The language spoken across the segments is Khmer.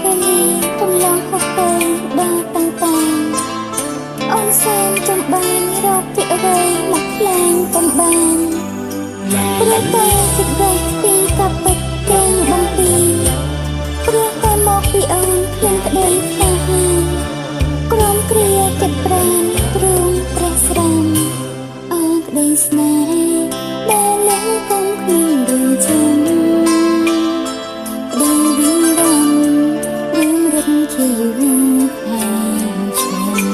វេលាកំឡងហោះទៅដល់តាំងតាំងអូនសែនចំបានរកពីអ្វីមកខ្លាញ់កំបានព្រោះតែទឹកដេះពីកាប់ពេចគេងបំពីព្រោះតែមកពីអូនភ្លៀងក្តីខ្លាហាក្រំគ្រាចិត្តប្រានទ្រង់ព្រះស្រាំអូនក្តីស្នេហ៍ដែលឡើងកុំគ្មានរឿងចាំជាយូរហើយឆ្នាំ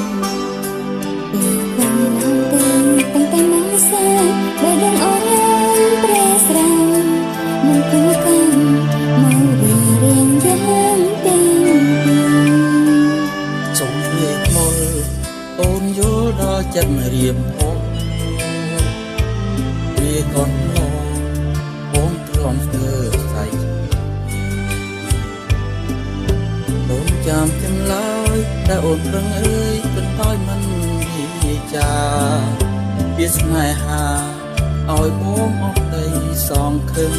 ពីកំឡុងទៅតាំងតែមកសើដែលដឹងអូនព្រះស្រាំមិនគួរកាន់មករៀងយ៉ាងទាំងពីរសូមមេឃមុលអូនយល់ដល់ចិត្តរៀមផងវាកូនមកអូនទ្រាំស្ទើរស្អីចាំទាំងឡើយតែអូនប្រឹងអើយកន្តើយមិននិយាវាស្នេហាឲ្យបងអស់ដីសងខឹង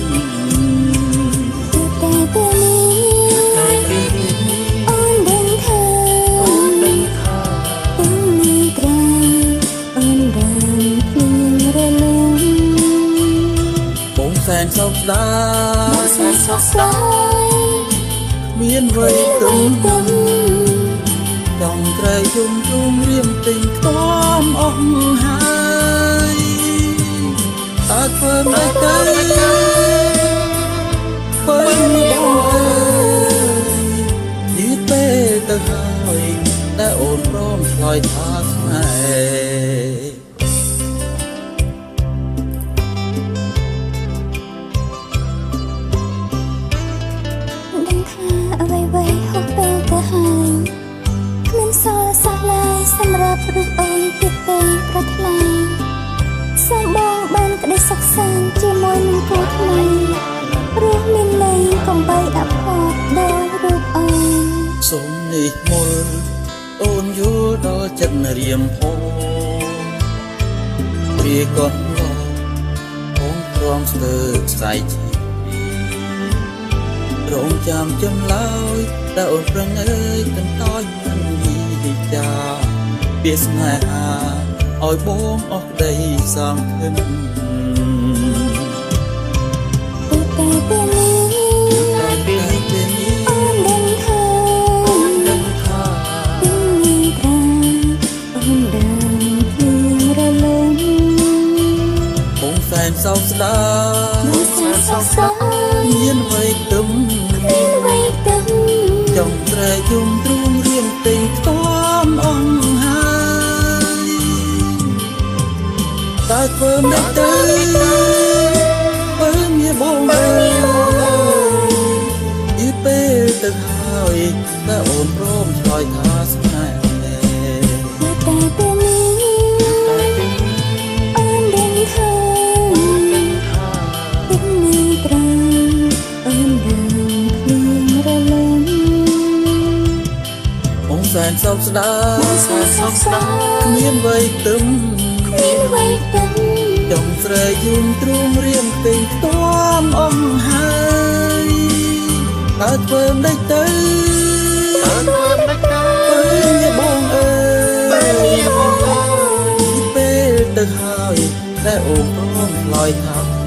តែពេលនេះអូនដឹងថាទាំងនេះក្រៅអូនដឹងភ្លៀងរលំបងសែនសោកស្ដាយមានវ័យទុំចង់ត្រែយំជុំរៀមទិញខ្ទាំអស់ហើយតើធ្វើមិនទៅធ្វើមិនអើយយឺតពេលទៅហើយតែអូនព្រមឆ្លើយថាស្នេហ៍អ្វីហោះពេលទៅហើយគ្មានសល់សោះឡើយសម្រាប់រូបអូនទៀតទេប្រថ្លាសូមបងបានក្តីសុខសាន្តជាមួយនឹងគូថ្មីព្រោះមានន័យកំបីអភ័ព្វដល់រូបអូនសូមនេះមុលអូនយល់ដល់ចិត្តរៀមផងវាកូនមកអូនព្រមស្ទើរស្អែករងចាំចំឡើយតែអូនប្រឹងអើយកន្តើយមិនវិចាវាស្នេហាឲ្យបងអស់ដីសងខឹងតែពេលនេះអូនដឹងថាទាំងនេះក្រៅអូនដឹងភ្លៀងរលំបងសែនសោកស្ដាយមានវ័យទុំចង់ត្រែយំទ្រូងរៀងទិញខ្ទាំអស់ហើយតើធ្វើមិនទៅបើមានបងអើយយឺតពេលទៅហើយតែអូនព្រមឆ្លើយថាស្នេហ៍តែពេលនេះអូនដឹងថាទឹកនេះត្រង់អូនដឹងភ្លៀងរលំសែនសោកស្ដាយគ្មានវ័យទឹមចង់ស្រែយំទ្រូងរៀងទិញខ្ទាំអស់ហើយតើធ្វើមិនទៅបងអើយពេលទៅហើយតែអូនព្រមឆ្លើយថា